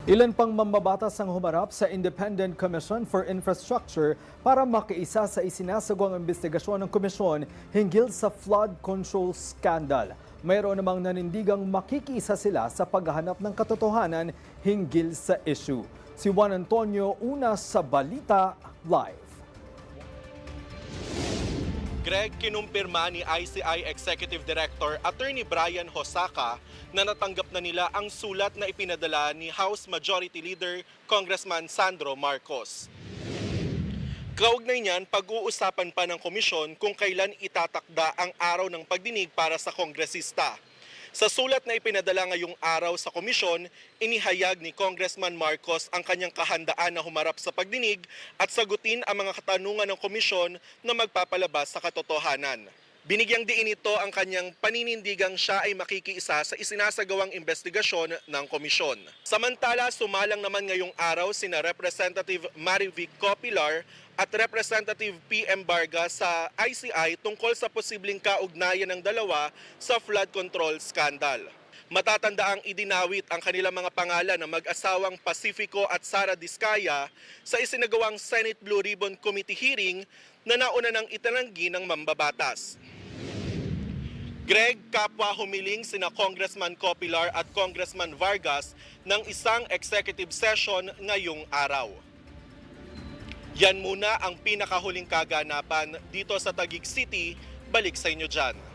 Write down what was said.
Ilan pang mambabatas ang humarap sa Independent Commission for Infrastructure para makiisa sa isinasagawang investigasyon ng komisyon hinggil sa flood control scandal. Mayroon namang nanindigang makikiisa sila sa paghahanap ng katotohanan hinggil sa issue. Si Juan Antonio, una sa Balita Live. Greg, kinumpirma ni ICI Executive Director Attorney Brian Hosaka na natanggap na nila ang sulat na ipinadala ni House Majority Leader Congressman Sandro Marcos. Kaugnay niyan, pag-uusapan pa ng komisyon kung kailan itatakda ang araw ng pagdinig para sa kongresista. Sa sulat na ipinadala ngayong araw sa komisyon, inihayag ni Congressman Marcos ang kanyang kahandaan na humarap sa pagdinig at sagutin ang mga katanungan ng komisyon na magpapalabas sa katotohanan. Binigyang diin ito ang kanyang paninindigang siya ay makikiisa sa isinasagawang investigasyon ng komisyon. Samantala, sumalang naman ngayong araw sina Representative Marivic Copilar at Representative PM Vargas sa ICI tungkol sa posibleng kaugnayan ng dalawa sa flood control scandal. Matatandaang idinawit ang kanilang mga pangalan ng mag-asawang Pacifico at Sara Diskaya sa isinagawang Senate Blue Ribbon Committee hearing na nauna ng itinanggi ng mambabatas. Greg, kapwa humiling sina Congressman Copilar at Congressman Vargas ng isang executive session ngayong araw. Yan muna ang pinakahuling kaganapan dito sa Taguig City. Balik sa inyo dyan.